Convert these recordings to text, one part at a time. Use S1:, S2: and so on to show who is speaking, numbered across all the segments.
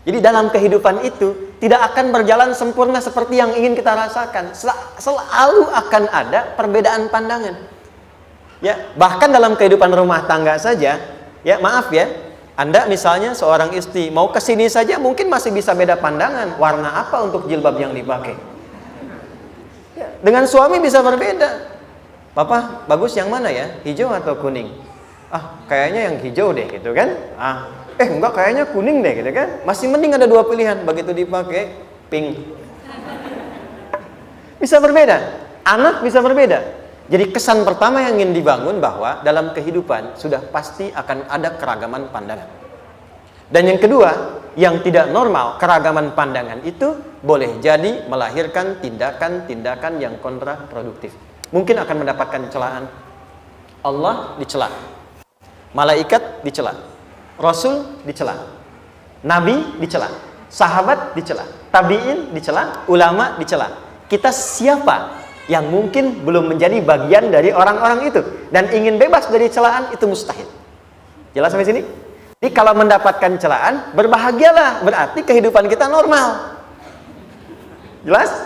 S1: Jadi dalam kehidupan itu tidak akan berjalan sempurna seperti yang ingin kita rasakan. Selalu akan ada perbedaan pandangan. Ya, bahkan dalam kehidupan rumah tangga saja, ya maaf ya, Anda misalnya seorang istri mau ke sini saja mungkin masih bisa beda pandangan, warna apa untuk jilbab yang dipakai. Ya, dengan suami bisa berbeda. Papa, bagus yang mana ya? Hijau atau kuning? Ah, kayaknya yang hijau deh gitu kan. Enggak, kayaknya kuning deh gitu kan. Masih mending ada dua pilihan. Begitu dipakai, pink. Bisa berbeda. Anak bisa berbeda. Jadi kesan pertama yang ingin dibangun bahwa dalam kehidupan sudah pasti akan ada keragaman pandangan. Dan yang kedua, yang tidak normal, keragaman pandangan itu boleh jadi melahirkan tindakan-tindakan yang kontraproduktif. Mungkin akan mendapatkan celaan. Allah dicela. Malaikat dicela. Rasul dicela, Nabi dicela, sahabat dicela, tabi'in dicela, ulama dicela. Kita siapa yang mungkin belum menjadi bagian dari orang-orang itu dan ingin bebas dari celaan? Itu mustahil. Jelas sampai sini? Jadi kalau mendapatkan celaan, berbahagialah, berarti kehidupan kita normal. Jelas?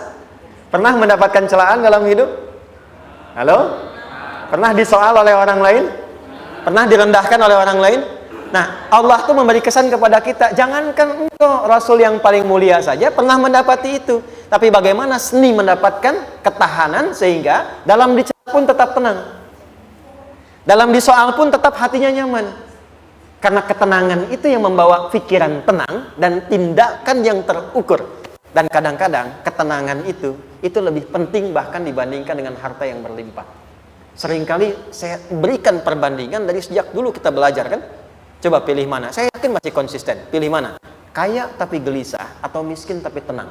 S1: Pernah mendapatkan celaan dalam hidup? Halo? Pernah disoal oleh orang lain? Pernah direndahkan oleh orang lain? Nah, Allah tuh memberi kesan kepada kita, jangankan engkau, Rasul yang paling mulia saja pernah mendapati itu. Tapi bagaimana seni mendapatkan ketahanan sehingga dalam dicela pun tetap tenang. Dalam disoal pun tetap hatinya nyaman. Karena ketenangan itu yang membawa pikiran tenang dan tindakan yang terukur. Dan kadang-kadang ketenangan itu lebih penting bahkan dibandingkan dengan harta yang berlimpah. Seringkali saya berikan perbandingan dari sejak dulu kita belajar kan. Coba pilih mana? Saya yakin masih konsisten. Pilih mana? Kaya tapi gelisah atau miskin tapi tenang?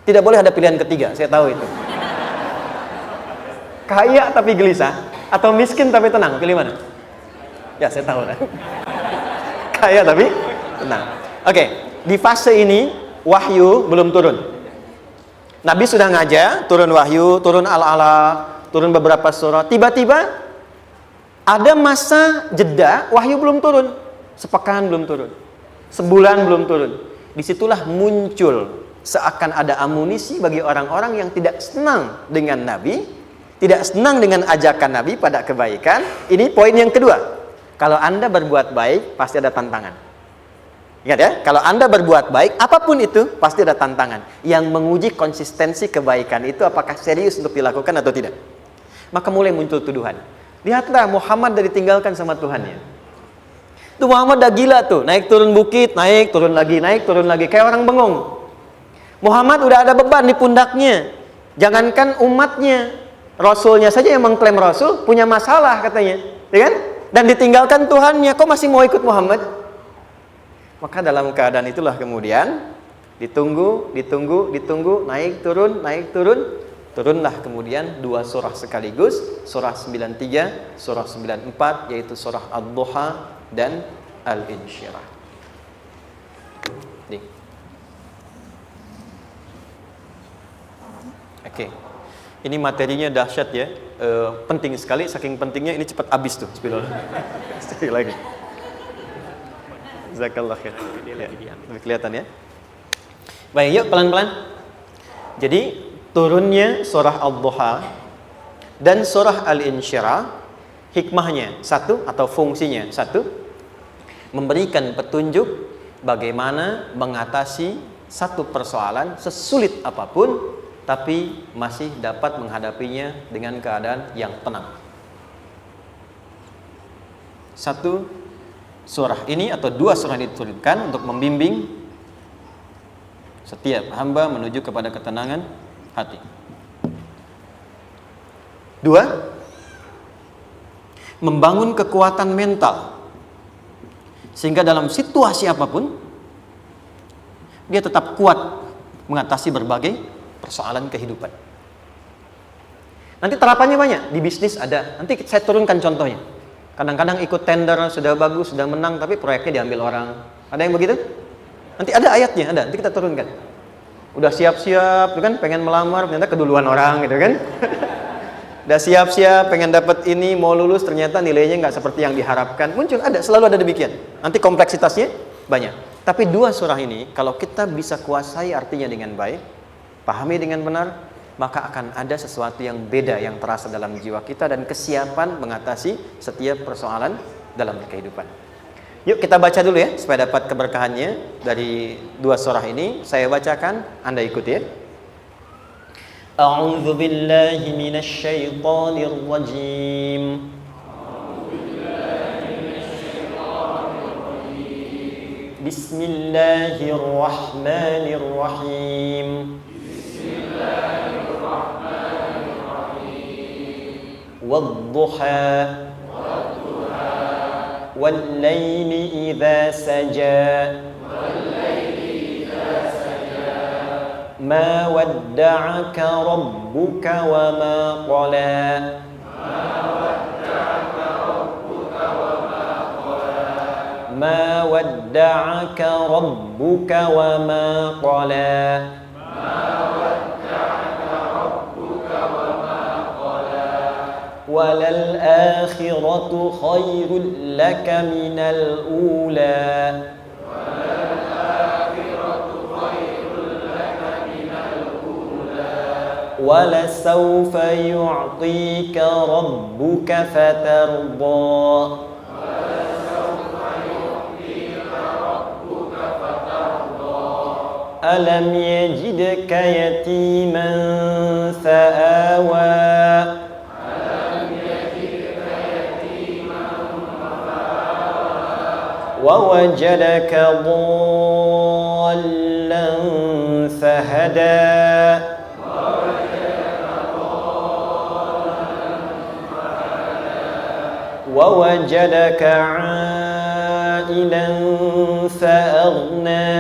S1: Tidak boleh ada pilihan ketiga, saya tahu itu. Kaya tapi gelisah atau miskin tapi tenang? Pilih mana? Ya, saya tahu kan. Kaya tapi tenang. Oke, di fase ini wahyu belum turun. Nabi sudah ngajar, turun wahyu, turun al-ala, turun beberapa surah. Tiba-tiba ada masa jeda, wahyu belum turun. Sepekan belum turun, sebulan belum turun. Disitulah muncul seakan ada amunisi bagi orang-orang yang tidak senang dengan Nabi, tidak senang dengan ajakan Nabi pada kebaikan. Ini poin yang kedua. Kalau Anda berbuat baik, pasti ada tantangan. Ingat ya, kalau Anda berbuat baik, apapun itu, pasti ada tantangan. Yang menguji konsistensi kebaikan itu apakah serius untuk dilakukan atau tidak. Maka mulai muncul tuduhan. Lihatlah Muhammad dari ditinggalkan sama Tuhannya. Itu Muhammad udah gila tuh, naik turun bukit, naik turun lagi, kayak orang bengong. Muhammad udah ada beban di pundaknya. Jangankan umatnya, Rasulnya saja yang mengklaim Rasul punya masalah katanya, ya kan? Dan ditinggalkan Tuhannya, kok masih mau ikut Muhammad? Maka dalam keadaan itulah kemudian ditunggu, naik turun, turunlah kemudian dua surah sekaligus, surah 93, surah 94, yaitu surah Ad-Duha dan Al-Insyirah. Oke. Ini materinya dahsyat ya. Penting sekali, saking pentingnya ini cepat habis tuh. Sekali lagi. Jazakallah khair. Ya, kelihatan ya. Baik, yuk pelan-pelan. Jadi turunnya surah Ad-Duha dan surah Al-Insyirah, hikmahnya satu atau fungsinya satu, memberikan petunjuk bagaimana mengatasi satu persoalan sesulit apapun, tapi masih dapat menghadapinya dengan keadaan yang tenang. Satu surah ini atau dua surah diturunkan untuk membimbing setiap hamba menuju kepada ketenangan hati. Dua, membangun kekuatan mental sehingga dalam situasi apapun dia tetap kuat mengatasi berbagai persoalan kehidupan. Nanti terapannya banyak, di bisnis ada. Nanti saya turunkan contohnya. Kadang-kadang ikut tender, sudah bagus, sudah menang, tapi proyeknya diambil orang. Ada yang begitu? Nanti ada ayatnya, ada. Nanti kita turunkan. Udah siap-siap, kan? Pengen melamar, ternyata keduluan orang, gitu kan? Udah siap-siap, pengen dapat ini, mau lulus, ternyata nilainya nggak seperti yang diharapkan. Muncul, ada, selalu ada demikian. Nanti kompleksitasnya banyak. Tapi dua surah ini kalau kita bisa kuasai artinya dengan baik, pahami dengan benar, maka akan ada sesuatu yang beda yang terasa dalam jiwa kita dan kesiapan mengatasi setiap persoalan dalam kehidupan. Yuk kita baca dulu ya supaya dapat keberkahannya dari dua surah ini. Saya bacakan, Anda ikuti ya. A'udzu billahi minasy syaithanir rajim. Bismillahirrahmanirrahim. Wadduha wal-laili idza saja ma wadda'aka rabbuka wa ma qala ma wadda'aka rabbuka wa ma qala walal akhiratu khairul laka minal ula wala sawfa yu'tika rabbuka fatarda alam yajidka yatiman fa'awa ووجدك ضالا فهدى ووجدك عائلا فأغنى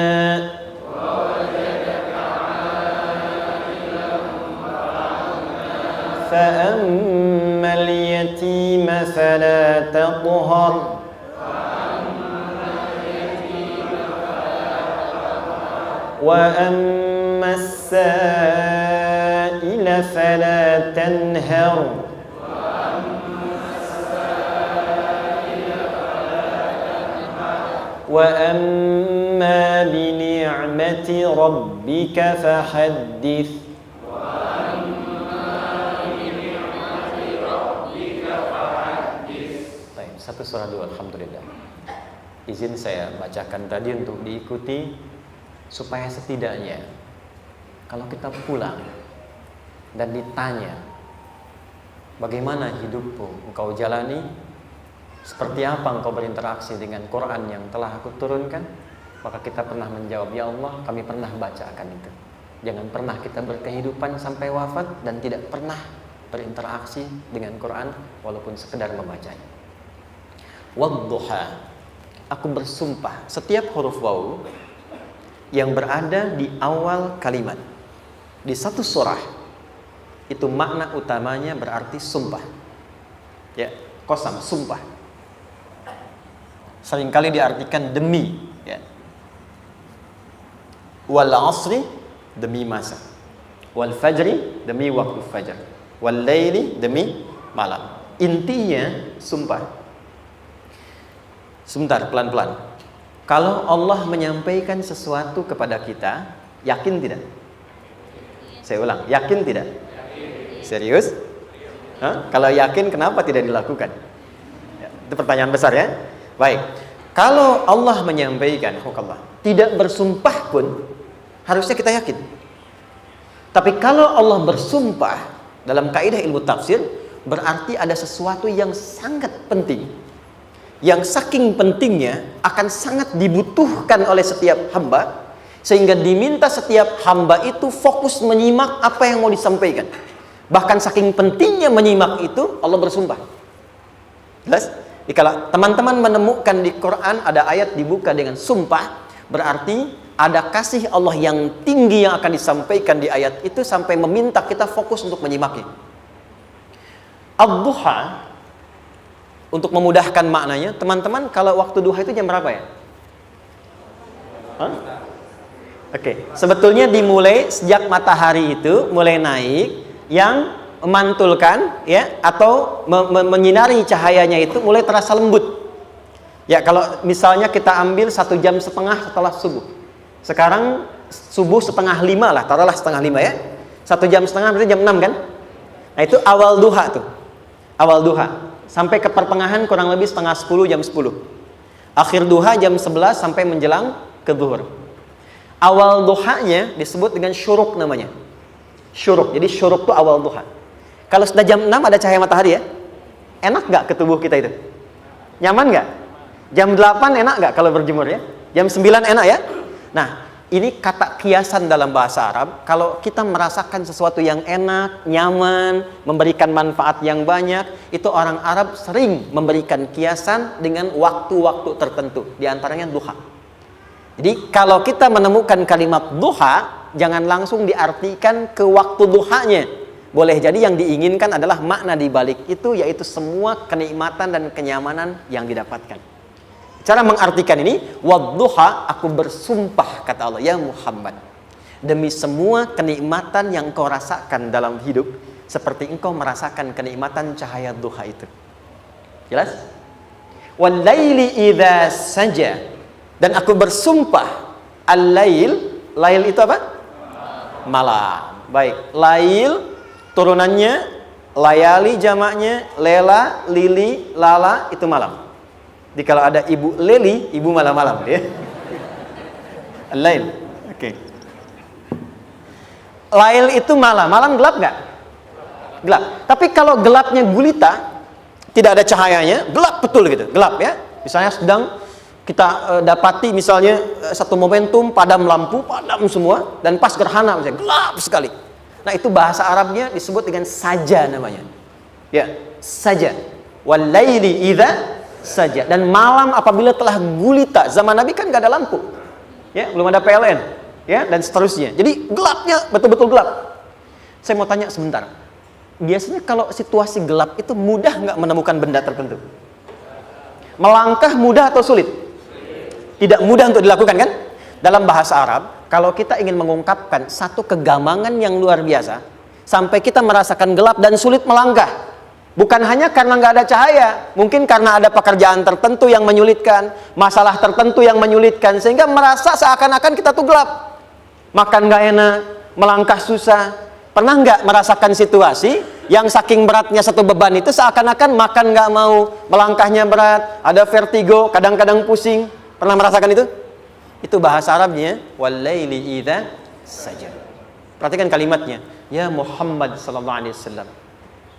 S1: فأما اليتيم فلا تقهر وأما السائل فلا تنهر وأما بنعمة ربك فحدث. Baik, satu surah dulu, alhamdulillah. Izin saya bacakan tadi untuk diikuti supaya setidaknya kalau kita pulang dan ditanya bagaimana hidupmu engkau jalani, seperti apa engkau berinteraksi dengan Quran yang telah aku turunkan, maka kita pernah menjawab, ya Allah kami pernah baca akan itu. Jangan pernah kita berkehidupan sampai wafat dan tidak pernah berinteraksi dengan Quran walaupun sekedar membacanya. Wadduha, aku bersumpah, setiap huruf waw yang berada di awal kalimat di satu surah itu makna utamanya berarti sumpah. Ya, qasam, sumpah. Seringkali diartikan demi, ya. Wal asri, demi masa. Wal fajri, demi waktu fajar. Wal laili, demi malam. Intinya sumpah. Sebentar, pelan-pelan. Kalau Allah menyampaikan sesuatu kepada kita, yakin tidak? Saya ulang, yakin tidak? Serius? Hah? Kalau yakin, kenapa tidak dilakukan? Ya, itu pertanyaan besar ya. Baik, kalau Allah menyampaikan, tidak bersumpah pun harusnya kita yakin. Tapi kalau Allah bersumpah dalam kaidah ilmu tafsir, berarti ada sesuatu yang sangat penting, yang saking pentingnya akan sangat dibutuhkan oleh setiap hamba, sehingga diminta setiap hamba itu fokus menyimak apa yang mau disampaikan. Bahkan saking pentingnya menyimak itu, Allah bersumpah. Jelas? Jadi kalau teman-teman menemukan di Quran ada ayat dibuka dengan sumpah, berarti ada kasih Allah yang tinggi yang akan disampaikan di ayat itu sampai meminta kita fokus untuk menyimaknya. Ad-duha, untuk memudahkan maknanya, teman-teman kalau waktu duha itu jam berapa ya? Oke, sebetulnya dimulai sejak matahari itu mulai naik, yang memantulkan ya atau menyinari cahayanya itu mulai terasa lembut. Ya, kalau misalnya kita ambil 1,5 jam setelah subuh. Sekarang subuh 4:30 lah, taruhlah 4:30 ya. 1,5 jam berarti jam 6 kan? Nah, itu awal duha tuh. Awal duha. Sampai ke pertengahan kurang lebih 9:30, jam 10. Akhir duha jam 11 sampai menjelang ke zuhur. Awal duhanya disebut dengan syuruk namanya. Syuruk. Jadi syuruk itu awal duha. Kalau sudah jam 6 ada cahaya matahari ya. Enak nggak ke tubuh kita itu? Nyaman nggak? Jam 8 enak nggak kalau berjemur ya? Jam 9 enak ya? Nah, ini kata kiasan dalam bahasa Arab. Kalau kita merasakan sesuatu yang enak, nyaman, memberikan manfaat yang banyak, itu orang Arab sering memberikan kiasan dengan waktu-waktu tertentu. Di antaranya duha. Jadi kalau kita menemukan kalimat duha, jangan langsung diartikan ke waktu duhanya. Boleh jadi yang diinginkan adalah makna di balik itu, yaitu semua kenikmatan dan kenyamanan yang didapatkan. Cara mengartikan ini, wadduha, aku bersumpah, kata Allah, ya Muhammad, demi semua kenikmatan yang kau rasakan dalam hidup, seperti engkau merasakan kenikmatan cahaya duha itu. Jelas? Wal-laili idza saja, dan aku bersumpah, al-lail, lail itu apa? Malam. Baik, lail turunannya, layali jamaknya, lela, lili, lala, itu malam. Jadi kalau ada ibu leli, ibu malam-malam ya. Lail. Oke. Lail itu malam. Malam gelap nggak? Gelap. Tapi kalau gelapnya gulita, tidak ada cahayanya, gelap betul gitu. Gelap ya. Misalnya sedang kita dapati misalnya satu momentum padam lampu, padam semua, dan pas gerhana misalnya gelap sekali. Nah, itu bahasa Arabnya disebut dengan saja namanya. Ya, saja. Wal laili idza saja. Dan malam apabila telah gulita, zaman Nabi kan nggak ada lampu, ya, belum ada PLN, ya, dan seterusnya. Jadi gelapnya betul-betul gelap. Saya mau tanya sebentar, biasanya kalau situasi gelap itu mudah nggak menemukan benda tertentu? Melangkah mudah atau sulit? Tidak mudah untuk dilakukan kan? Dalam bahasa Arab, kalau kita ingin mengungkapkan satu kegamangan yang luar biasa, sampai kita merasakan gelap dan sulit melangkah. Bukan hanya karena nggak ada cahaya, mungkin karena ada pekerjaan tertentu yang menyulitkan, masalah tertentu yang menyulitkan, sehingga merasa seakan-akan kita tuh gelap. Makan nggak enak, melangkah susah. Pernah nggak merasakan situasi yang saking beratnya satu beban itu seakan-akan makan nggak mau, melangkahnya berat, ada vertigo, kadang-kadang pusing. Pernah merasakan itu? Itu bahasa Arabnya, wal-laili idza saja. Perhatikan kalimatnya, ya Muhammad sallallahu alaihi wasallam,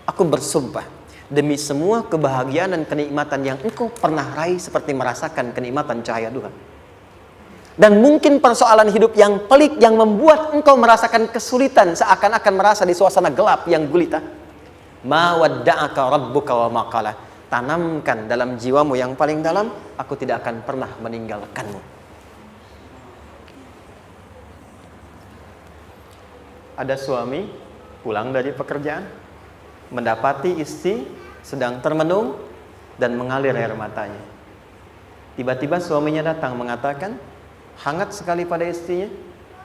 S1: aku bersumpah demi semua kebahagiaan dan kenikmatan yang engkau pernah raih seperti merasakan kenikmatan cahaya duha. Dan mungkin persoalan hidup yang pelik yang membuat engkau merasakan kesulitan seakan-akan merasa di suasana gelap yang gulita. Ma wadda'aka rabbuka wa ma qala. Tanamkan dalam jiwamu yang paling dalam, aku tidak akan pernah meninggalkanmu. Ada suami pulang dari pekerjaan, mendapati istri sedang termenung dan mengalir air matanya. Tiba-tiba suaminya datang mengatakan, hangat sekali pada istrinya,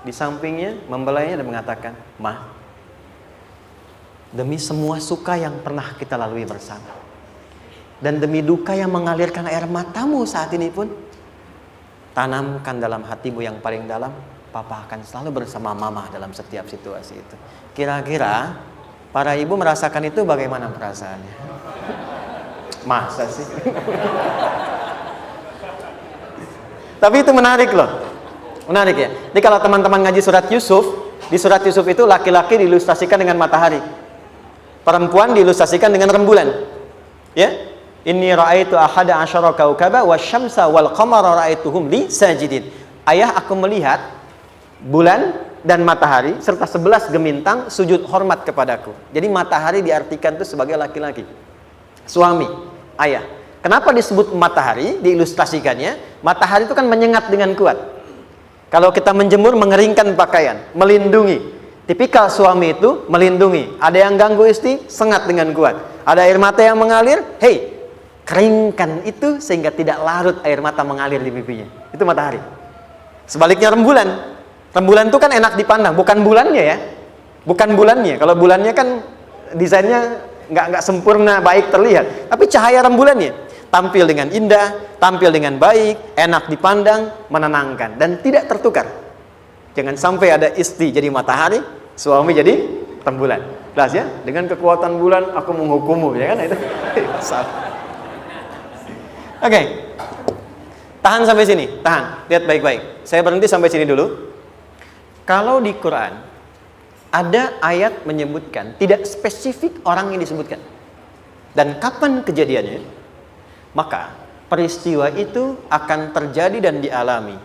S1: di sampingnya membelainya dan mengatakan, "Ma, demi semua suka yang pernah kita lalui bersama, dan demi duka yang mengalirkan air matamu saat ini pun, tanamkan dalam hatimu yang paling dalam, Papa akan selalu bersama Mama dalam setiap situasi itu." Kira-kira para ibu merasakan itu bagaimana perasaannya? Masa sih? Tapi itu menarik loh. Menarik ya. Jadi kalau teman-teman ngaji surat Yusuf, di surat Yusuf itu laki-laki diilustrasikan dengan matahari, perempuan diilustrasikan dengan rembulan. Ya? Inni ra'aitu ahada asyara kaukaba wasyamsa wal qamara ra'aituhum li sajidin. Ayah, aku melihat bulan dan matahari serta 11 gemintang sujud hormat kepadaku. Jadi matahari diartikan itu sebagai laki-laki, suami, ayah. Kenapa disebut matahari? Diilustrasikannya, matahari itu kan menyengat dengan kuat. Kalau kita menjemur, mengeringkan pakaian, melindungi. Tipikal suami itu melindungi. Ada yang ganggu istri, sengat dengan kuat. Ada air mata yang mengalir, hei, keringkan itu sehingga tidak larut air mata mengalir di pipinya. Itu matahari. Sebaliknya rembulan. Rembulan itu kan enak dipandang, bukan bulannya ya, bukan bulannya. Kalau bulannya kan desainnya nggak sempurna baik terlihat, tapi cahaya rembulannya. tampil dengan indah, tampil dengan baik, enak dipandang, menenangkan, dan tidak tertukar. Jangan sampai ada istri jadi matahari, suami jadi rembulan. Jelas ya? Dengan kekuatan bulan aku menghukummu, ya kan? Itu salah. Oke. Tahan sampai sini, tahan. Lihat baik-baik. Saya berhenti sampai sini dulu. Kalau di Quran ada ayat menyebutkan, tidak spesifik orang yang disebutkan dan kapan kejadiannya, maka peristiwa itu akan terjadi dan dialami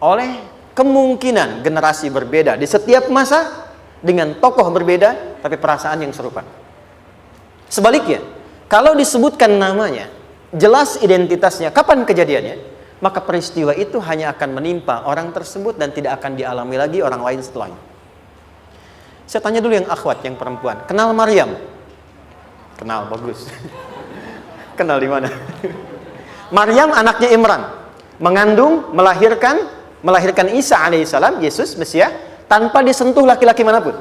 S1: oleh kemungkinan generasi berbeda di setiap masa dengan tokoh berbeda tapi perasaan yang serupa. Sebaliknya, kalau disebutkan namanya, jelas identitasnya, kapan kejadiannya, maka peristiwa itu hanya akan menimpa orang tersebut dan tidak akan dialami lagi orang lain setelahnya. Saya tanya dulu yang akhwat, yang perempuan, kenal Maryam? Kenal, bagus. Kenal di mana? Maryam anaknya Imran, mengandung, melahirkan Isa alaihissalam, Yesus Mesias, tanpa disentuh laki-laki manapun.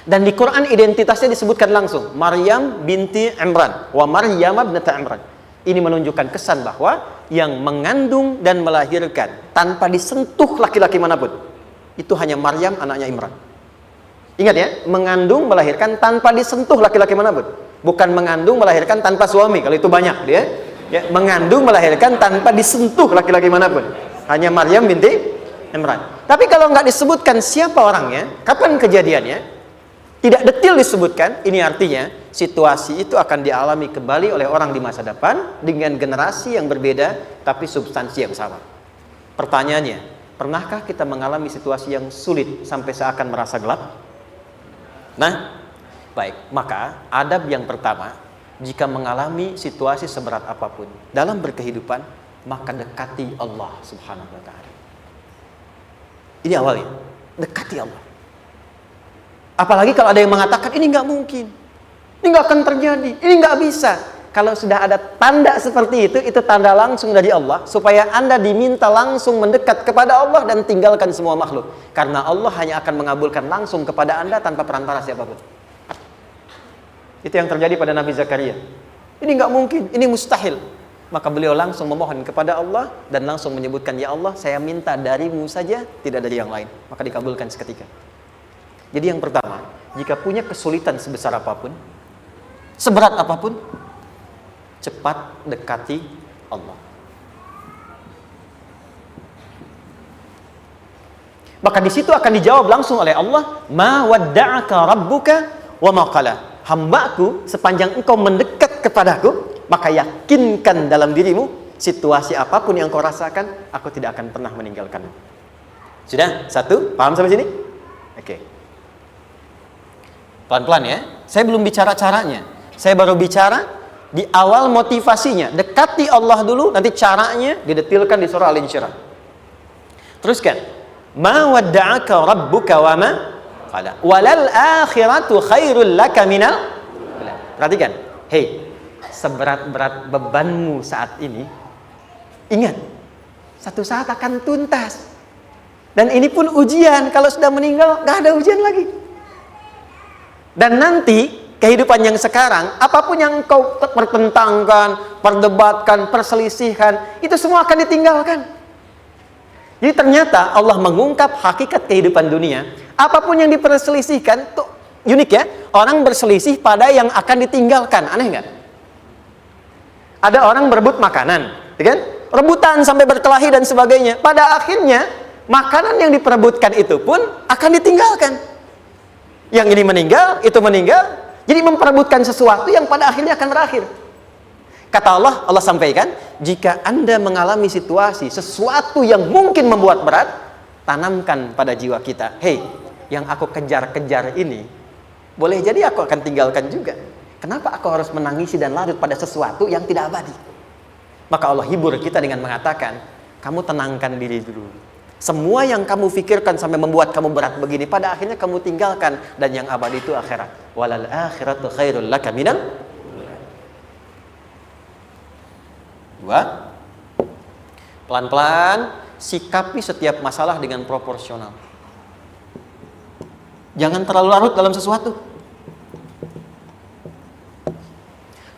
S1: Dan di Quran identitasnya disebutkan langsung, Maryam binti Imran, wa Maryam ibnata Imran. Ini menunjukkan kesan bahwa yang mengandung dan melahirkan tanpa disentuh laki-laki manapun, itu hanya Maryam anaknya Imran. Ingat ya, mengandung, melahirkan tanpa disentuh laki-laki manapun. Bukan mengandung, melahirkan tanpa suami, kalau itu banyak dia. Ya, mengandung, melahirkan tanpa disentuh laki-laki manapun. Hanya Maryam binti Imran. Tapi kalau nggak disebutkan siapa orangnya, kapan kejadiannya, tidak detail disebutkan, ini artinya situasi itu akan dialami kembali oleh orang di masa depan dengan generasi yang berbeda tapi substansi yang sama. Pertanyaannya, pernahkah kita mengalami situasi yang sulit sampai seakan merasa gelap? Nah, baik, maka adab yang pertama, jika mengalami situasi seberat apapun dalam berkehidupan, maka dekati Allah Subhanahu wa ta'ala. Ini awalnya, dekati Allah. Apalagi kalau ada yang mengatakan ini nggak mungkin, ini nggak akan terjadi, ini nggak bisa. Kalau sudah ada tanda seperti itu tanda langsung dari Allah supaya Anda diminta langsung mendekat kepada Allah dan tinggalkan semua makhluk. Karena Allah hanya akan mengabulkan langsung kepada Anda tanpa perantara siapapun. Itu yang terjadi pada Nabi Zakaria. Ini nggak mungkin, ini mustahil. Maka beliau langsung memohon kepada Allah dan langsung menyebutkan, ya Allah, saya minta darimu saja, tidak dari yang lain. Maka dikabulkan seketika. Jadi yang pertama, jika punya kesulitan sebesar apapun, seberat apapun, cepat dekati Allah. Maka di situ akan dijawab langsung oleh Allah, ma wadda'aka rabbuka wa ma qala. Hambaku, sepanjang engkau mendekat kepadaku, maka yakinkan dalam dirimu, situasi apapun yang kau rasakan, aku tidak akan pernah meninggalkanmu. Sudah? Satu? Paham sampai sini? Oke. Pelan-pelan ya. Saya belum bicara caranya. Saya baru bicara di awal motivasinya. Dekati Allah dulu, nanti caranya didetilkan di surah Al-Insyirah. Teruskan. Ma wadda'aka rabbuka wa ma qala. Walal akhiratu khairul laka minal. Perhatikan. Hei, seberat-berat bebanmu saat ini, ingat, satu saat akan tuntas. Dan ini pun ujian. Kalau sudah meninggal, gak ada ujian lagi. Dan nanti kehidupan yang sekarang, apapun yang kau pertentangkan, perdebatkan, perselisihkan, itu semua akan ditinggalkan. Jadi ternyata Allah mengungkap hakikat kehidupan dunia. Apapun yang diperselisihkan, tuh unik ya. Orang berselisih pada yang akan ditinggalkan. Aneh nggak? Ada orang berebut makanan, kan? Rebutan sampai berkelahi dan sebagainya. Pada akhirnya makanan yang diperebutkan itu pun akan ditinggalkan. Yang ini meninggal, itu meninggal. Jadi memperebutkan sesuatu yang pada akhirnya akan berakhir. Kata Allah, Allah sampaikan, jika Anda mengalami situasi, sesuatu yang mungkin membuat berat, tanamkan pada jiwa kita, hei, yang aku kejar-kejar ini, boleh jadi aku akan tinggalkan juga. Kenapa aku harus menangisi dan larut pada sesuatu yang tidak abadi? Maka Allah hibur kita dengan mengatakan, kamu tenangkan diri dulu. Semua yang kamu pikirkan sampai membuat kamu berat begini, pada akhirnya kamu tinggalkan. Dan yang abadi itu akhirat. Walal akhiratu khairul laka minal. Dua, pelan-pelan sikapi setiap masalah dengan proporsional. Jangan terlalu larut dalam sesuatu.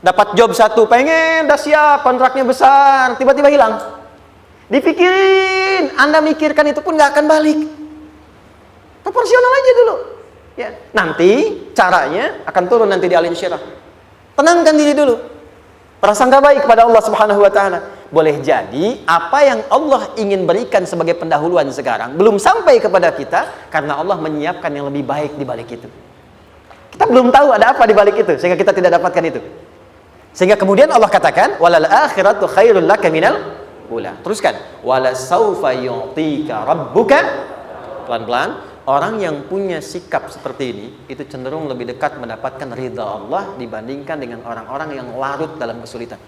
S1: Dapat job satu, pengen, udah siap, kontraknya besar, tiba-tiba hilang. Dipikirin, Anda mikirkan itu pun nggak akan balik. Proporsional aja dulu. Ya, nanti caranya akan turun nanti di alin syirah. Tenangkan diri dulu. Prasangka baik kepada Allah Subhanahu wa taala. Boleh jadi apa yang Allah ingin berikan sebagai pendahuluan sekarang belum sampai kepada kita karena Allah menyiapkan yang lebih baik di balik itu. Kita belum tahu ada apa di balik itu sehingga kita tidak dapatkan itu. Sehingga kemudian Allah katakan walal akhiratu khairul laka minal ula. Teruskan wala saufa yu'tika rabbuka. Pelan-pelan. Orang yang punya sikap seperti ini itu cenderung lebih dekat mendapatkan ridha Allah dibandingkan dengan orang-orang yang larut dalam kesulitan.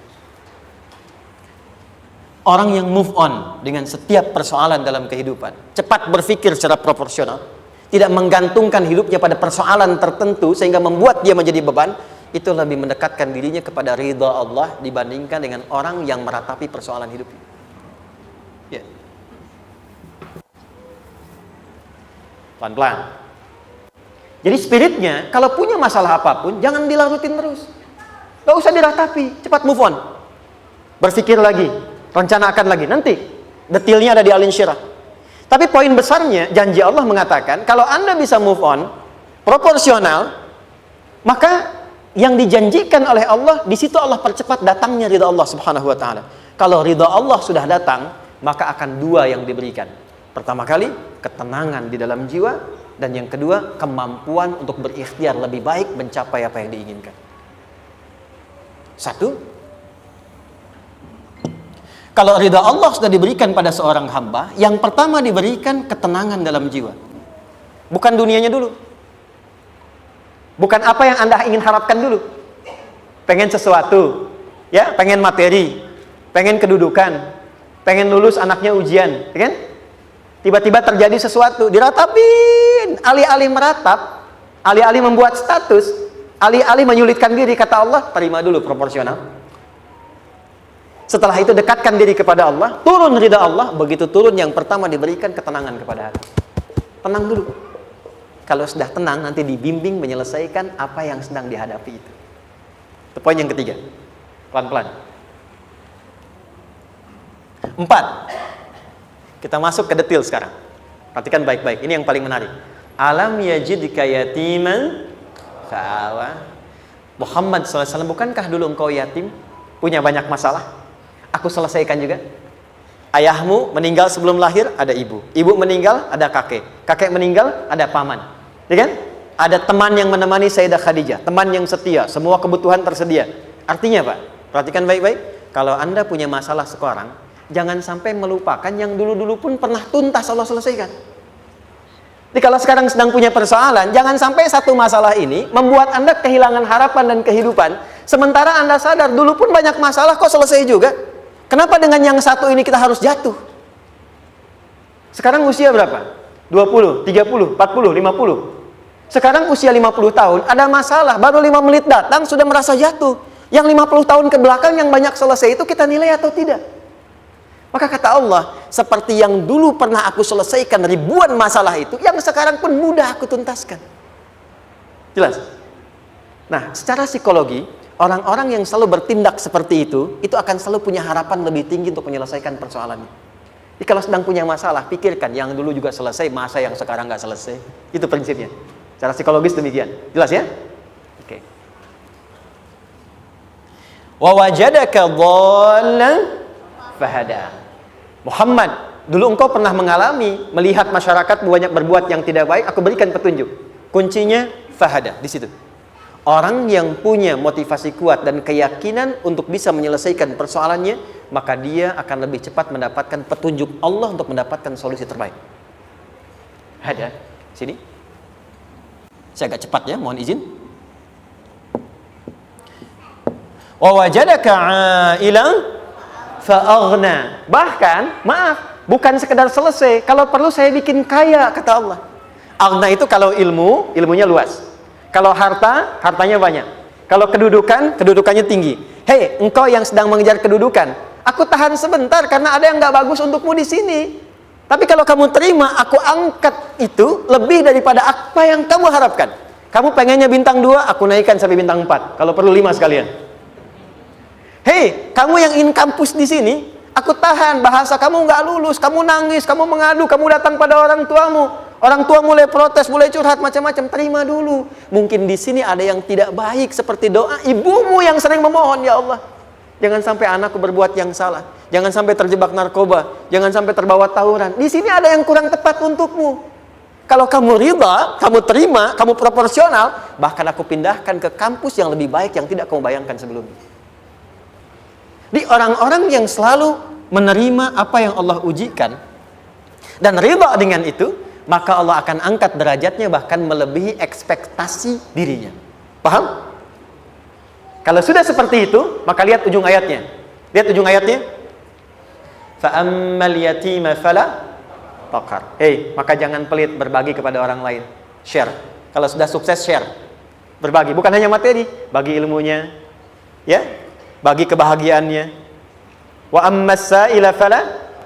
S1: Orang yang move on dengan setiap persoalan dalam kehidupan, cepat berpikir secara proporsional, tidak menggantungkan hidupnya pada persoalan tertentu sehingga membuat dia menjadi beban, itu lebih mendekatkan dirinya kepada ridha Allah dibandingkan dengan orang yang meratapi persoalan hidupnya. Ya. Pelan-pelan. Jadi spiritnya, kalau punya masalah apapun, jangan dilarutin terus. Gak usah diratapi, cepat move on. Berpikir lagi, rencanakan lagi. Nanti, detailnya ada di alin syirah. Tapi poin besarnya, janji Allah mengatakan, kalau Anda bisa move on, proporsional, maka yang dijanjikan oleh Allah, di situ Allah percepat datangnya ridha Allah Subhanahu wa ta'ala. Kalau ridha Allah sudah datang, maka akan dua yang diberikan. Pertama kali, ketenangan di dalam jiwa. Dan yang kedua, kemampuan untuk berikhtiar lebih baik mencapai apa yang diinginkan. Satu, kalau ridha Allah sudah diberikan pada seorang hamba, yang pertama diberikan ketenangan dalam jiwa. Bukan dunianya dulu. Bukan apa yang Anda ingin harapkan dulu. Pengen sesuatu, ya, pengen materi, pengen kedudukan, pengen lulus anaknya ujian, ya kan? Tiba-tiba terjadi sesuatu, diratapin, alih-alih meratap, alih-alih membuat status, alih-alih menyulitkan diri, kata Allah, terima dulu proporsional. Setelah itu dekatkan diri kepada Allah, turun ridha Allah, begitu turun yang pertama diberikan ketenangan kepada hati. Tenang dulu. Kalau sudah tenang, nanti dibimbing menyelesaikan apa yang sedang dihadapi itu. Itu poin yang ketiga. Pelan-pelan. 4. Kita masuk ke detail sekarang. Perhatikan baik-baik. Ini yang paling menarik. Alam yajidka yatiman fa'awa. Muhammad SAW, bukankah dulu engkau yatim? Punya banyak masalah? Aku selesaikan juga. Ayahmu meninggal sebelum lahir, ada ibu. Ibu meninggal, ada kakek. Kakek meninggal, ada paman. Ya kan? Ada teman yang menemani Sayyidah Khadijah. Teman yang setia. Semua kebutuhan tersedia. Artinya Pak, perhatikan baik-baik. Kalau Anda punya masalah sekarang, jangan sampai melupakan yang dulu-dulu pun pernah tuntas Allah selesaikan. Jadi kalau sekarang sedang punya persoalan, jangan sampai satu masalah ini membuat Anda kehilangan harapan dan kehidupan. Sementara Anda sadar, dulu pun banyak masalah kok selesai juga. Kenapa dengan yang satu ini kita harus jatuh? Sekarang usia berapa? 20, 30, 40, 50. Sekarang usia 50 tahun, ada masalah, baru 5 menit datang sudah merasa jatuh. Yang 50 tahun ke belakang yang banyak selesai itu kita nilai atau tidak? Maka kata Allah, seperti yang dulu pernah aku selesaikan ribuan masalah itu, yang sekarang pun mudah aku tuntaskan. Jelas? Nah, secara psikologi, orang-orang yang selalu bertindak seperti itu akan selalu punya harapan lebih tinggi untuk menyelesaikan persoalannya. Jadi kalau sedang punya masalah, pikirkan yang dulu juga selesai, masa yang sekarang nggak selesai. Itu prinsipnya. Secara psikologis demikian. Jelas ya? Oke. Wa wajadaka dhallan fahada. Muhammad, dulu engkau pernah mengalami melihat masyarakat banyak berbuat yang tidak baik, aku berikan petunjuk. Kuncinya fahada di situ. Orang yang punya motivasi kuat dan keyakinan untuk bisa menyelesaikan persoalannya, maka dia akan lebih cepat mendapatkan petunjuk Allah untuk mendapatkan solusi terbaik. Ada sini. Saya agak cepat ya, mohon izin. Wa wajadaka 'ailan fa'aghna. Bahkan, maaf, bukan sekedar selesai, kalau perlu saya bikin kaya, kata Allah. Aghna itu kalau ilmunya luas. Kalau harta, hartanya banyak. Kalau kedudukan, kedudukannya tinggi. Hei, engkau yang sedang mengejar kedudukan, aku tahan sebentar karena ada yang nggak bagus untukmu di sini. Tapi kalau kamu terima, aku angkat itu lebih daripada apa yang kamu harapkan. Kamu pengennya bintang 2, aku naikkan sampai bintang 4. Kalau perlu 5 sekalian. Hei, kamu yang in kampus di sini, aku tahan, bahasa kamu nggak lulus, kamu nangis, kamu mengadu, kamu datang pada orang tuamu. Orang tua mulai protes, mulai curhat macam-macam. Terima dulu. Mungkin di sini ada yang tidak baik seperti doa ibumu yang sering memohon, ya Allah, jangan sampai anakku berbuat yang salah. Jangan sampai terjebak narkoba. Jangan sampai terbawa tawuran. Di sini ada yang kurang tepat untukmu. Kalau kamu ridha, kamu terima, kamu proporsional, bahkan aku pindahkan ke kampus yang lebih baik yang tidak kamu bayangkan sebelumnya. Di orang-orang yang selalu menerima apa yang Allah ujikan dan ridha dengan itu, maka Allah akan angkat derajatnya bahkan melebihi ekspektasi dirinya. Paham? Kalau sudah seperti itu, maka lihat ujung ayatnya. Lihat ujung ayatnya. Fa'ammal yatima fala taqhar. Maka jangan pelit berbagi kepada orang lain. Share. Kalau sudah sukses, share. Berbagi, bukan hanya materi, bagi ilmunya, ya, bagi kebahagiaannya. Wa ammas sa'ila fala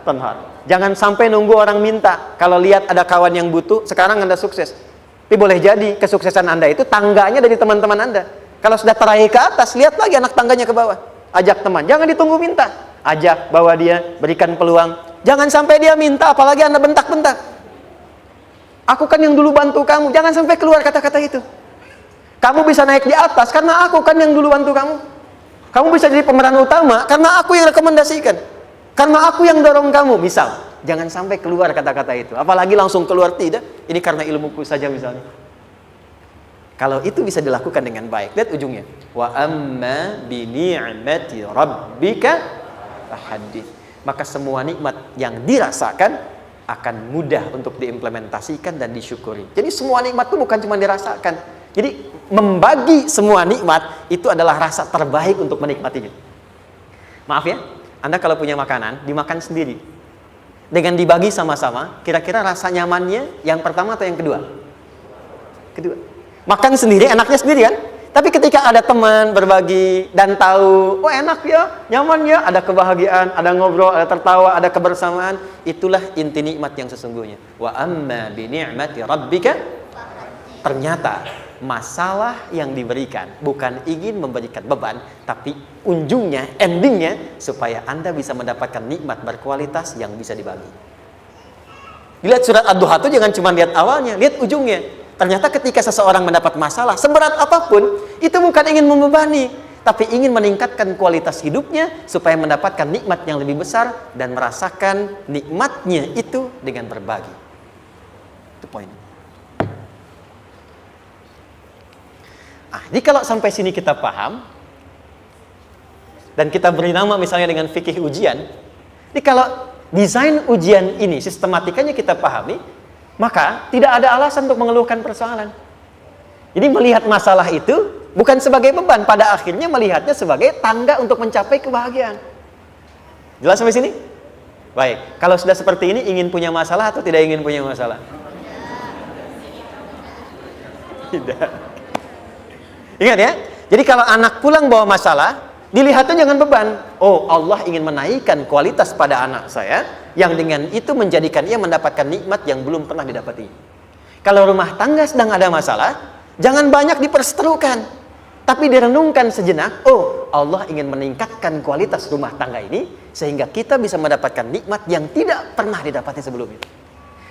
S1: tanhar. Jangan sampai nunggu orang minta. Kalau lihat ada kawan yang butuh, sekarang Anda sukses. Tapi boleh jadi kesuksesan Anda itu tangganya dari teman-teman Anda. Kalau sudah teraih ke atas, lihat lagi anak tangganya ke bawah. Ajak teman, jangan ditunggu minta. Ajak, bawa dia, berikan peluang. Jangan sampai dia minta, apalagi Anda bentak-bentak. Aku kan yang dulu bantu kamu. Jangan sampai keluar kata-kata itu. Kamu bisa naik di atas karena aku kan yang dulu bantu kamu. Kamu bisa jadi pemeran utama karena aku yang rekomendasikan. Karena aku yang dorong kamu, misal. Jangan sampai keluar kata-kata itu. Apalagi langsung keluar, tidak. Ini karena ilmuku saja misalnya. Kalau itu bisa dilakukan dengan baik. Lihat ujungnya. Wa amma bi ni'mati rabbika fahaddits. Maka semua nikmat yang dirasakan akan mudah untuk diimplementasikan dan disyukuri. Jadi semua nikmat itu bukan cuma dirasakan. Jadi membagi semua nikmat itu adalah rasa terbaik untuk menikmatinya. Maaf ya, Anda kalau punya makanan, dimakan sendiri. Dengan dibagi sama-sama, kira-kira rasa nyamannya yang pertama atau yang kedua? Kedua. Makan sendiri, enaknya sendiri kan? Tapi ketika ada teman berbagi dan tahu, oh enak ya, nyaman ya, ada kebahagiaan, ada ngobrol, ada tertawa, ada kebersamaan, itulah inti nikmat yang sesungguhnya. Wa amma bi ni'mati rabbika. Ternyata masalah yang diberikan bukan ingin memberikan beban, tapi ujungnya, endingnya supaya Anda bisa mendapatkan nikmat berkualitas yang bisa dibagi. Dilihat surat Ad-Duha itu jangan cuma lihat awalnya, lihat ujungnya. Ternyata ketika seseorang mendapat masalah seberat apapun, itu bukan ingin membebani, tapi ingin meningkatkan kualitas hidupnya supaya mendapatkan nikmat yang lebih besar dan merasakan nikmatnya itu dengan berbagi. Itu poin. Jadi kalau sampai sini kita paham dan kita beri nama misalnya dengan fikih ujian, jadi kalau desain ujian ini sistematikanya kita pahami, maka tidak ada alasan untuk mengeluhkan persoalan. Jadi melihat masalah itu bukan sebagai beban, pada akhirnya melihatnya sebagai tangga untuk mencapai kebahagiaan. Jelas sampai sini? Baik, kalau sudah seperti ini ingin punya masalah atau tidak ingin punya masalah? Tidak. Ingat ya, jadi kalau anak pulang bawa masalah, dilihatnya jangan beban. Oh, Allah ingin menaikkan kualitas pada anak saya, yang dengan itu menjadikan ia mendapatkan nikmat yang belum pernah didapati. Kalau rumah tangga sedang ada masalah, jangan banyak diperseterukan, tapi direnungkan sejenak. Oh, Allah ingin meningkatkan kualitas rumah tangga ini, sehingga kita bisa mendapatkan nikmat yang tidak pernah didapati sebelumnya.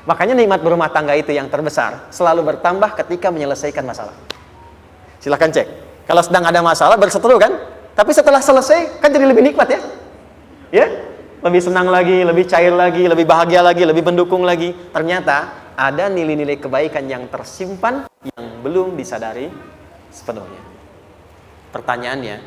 S1: Makanya nikmat berumah tangga itu yang terbesar, selalu bertambah ketika menyelesaikan masalah. Silahkan cek. Kalau sedang ada masalah berseteru kan, tapi setelah selesai kan jadi lebih nikmat ya. Ya, lebih senang lagi, lebih cair lagi, lebih bahagia lagi, lebih mendukung lagi. Ternyata ada nilai-nilai kebaikan yang tersimpan yang belum disadari sepenuhnya. Pertanyaannya,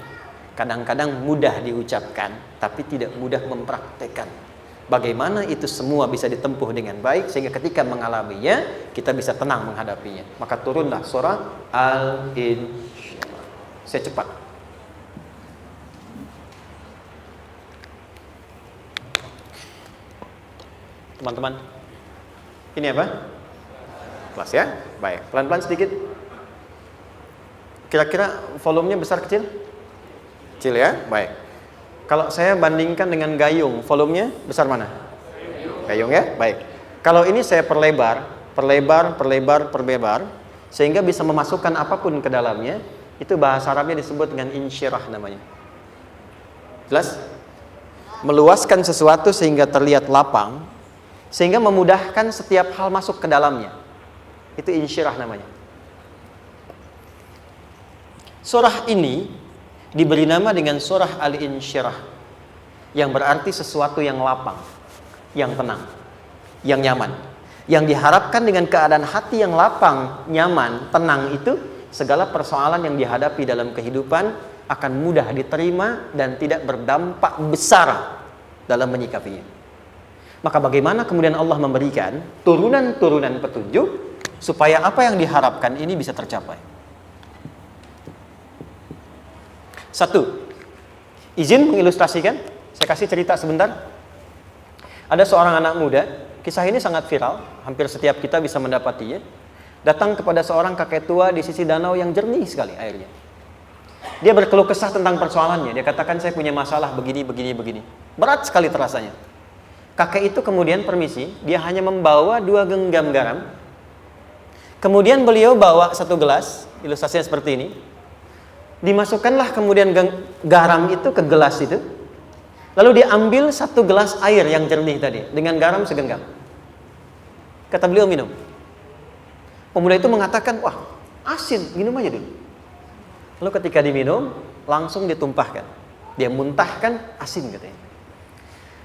S1: kadang-kadang mudah diucapkan, tapi tidak mudah mempraktekkan. Bagaimana itu semua bisa ditempuh dengan baik sehingga ketika mengalaminya kita bisa tenang menghadapinya. Maka turunlah surah Al-Insyirah. Saya cepat. Teman-teman, ini apa? Kelas ya? Baik, pelan-pelan sedikit. Kira-kira volumenya besar kecil? Kecil ya? Baik. Kalau saya bandingkan dengan gayung, volumenya besar mana? Gayung ya? Baik. Kalau ini saya perlebar, sehingga bisa memasukkan apapun ke dalamnya, itu bahasa Arabnya disebut dengan insyirah namanya. Jelas? Meluaskan sesuatu sehingga terlihat lapang, sehingga memudahkan setiap hal masuk ke dalamnya. Itu insyirah namanya. Surah ini diberi nama dengan surah Al-Insyirah, yang berarti sesuatu yang lapang, yang tenang, yang nyaman. Yang diharapkan dengan keadaan hati yang lapang, nyaman, tenang itu, segala persoalan yang dihadapi dalam kehidupan akan mudah diterima dan tidak berdampak besar dalam menyikapinya. Maka bagaimana kemudian Allah memberikan turunan-turunan petunjuk supaya apa yang diharapkan ini bisa tercapai? Satu, izin mengilustrasikan. Saya kasih cerita sebentar. Ada seorang anak muda, kisah ini sangat viral, hampir setiap kita bisa mendapatinya. Datang kepada seorang kakek tua di sisi danau yang jernih sekali airnya. Dia berkeluh kesah tentang persoalannya. Dia katakan, saya punya masalah begini. Berat sekali terasanya. Kakek itu kemudian permisi, dia hanya membawa 2 genggam garam. Kemudian beliau bawa 1 gelas, ilustrasinya seperti ini. Dimasukkanlah kemudian garam itu ke gelas itu. Lalu diambil 1 gelas air yang jernih tadi dengan garam segenggam. Kata beliau, minum. Pemuda itu mengatakan, wah asin, minum aja dulu. Lalu ketika diminum, langsung ditumpahkan. Dia muntahkan, asin katanya.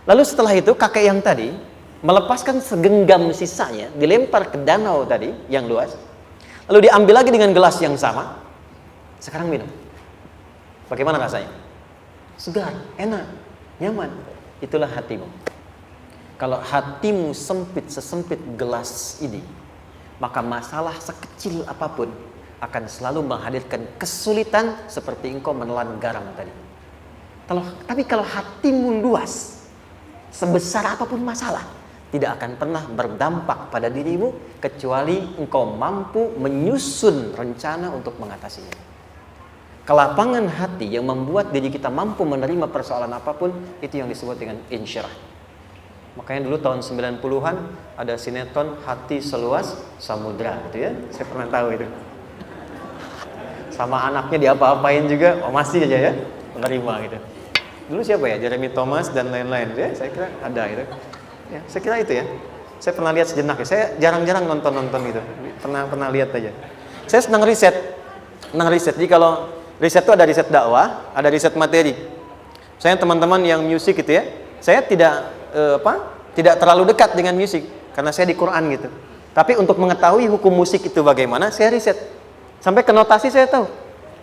S1: Lalu setelah itu kakek yang tadi melepaskan segenggam sisanya, dilempar ke danau tadi yang luas. Lalu diambil lagi dengan gelas yang sama. Sekarang minum. Bagaimana rasanya? Segar, enak, nyaman. Itulah hatimu. Kalau hatimu sempit sesempit gelas ini, maka masalah sekecil apapun akan selalu menghadirkan kesulitan seperti engkau menelan garam tadi. Tapi kalau hatimu luas, sebesar apapun masalah, tidak akan pernah berdampak pada dirimu kecuali engkau mampu menyusun rencana untuk mengatasinya. Kelapangan hati yang membuat diri kita mampu menerima persoalan apapun, itu yang disebut dengan insyirah. Makanya dulu tahun 90-an ada sinetron Hati Seluas Samudra gitu ya. Saya pernah tahu itu. Sama anaknya diapa-apain juga, masih aja ya menerima gitu. Dulu siapa ya? Jeremy Thomas dan lain-lain ya. Saya kira ada gitu. Ya, saya kira itu ya. Saya pernah lihat sejenak ya. Saya jarang-jarang nonton gitu. Pernah lihat aja. Saya senang riset. Jadi kalau riset itu ada riset dakwah, ada riset materi. Saya teman-teman yang musik gitu ya, saya tidak terlalu dekat dengan musik karena saya di Quran gitu. Tapi untuk mengetahui hukum musik itu bagaimana, saya riset. Sampai ke notasi saya tahu.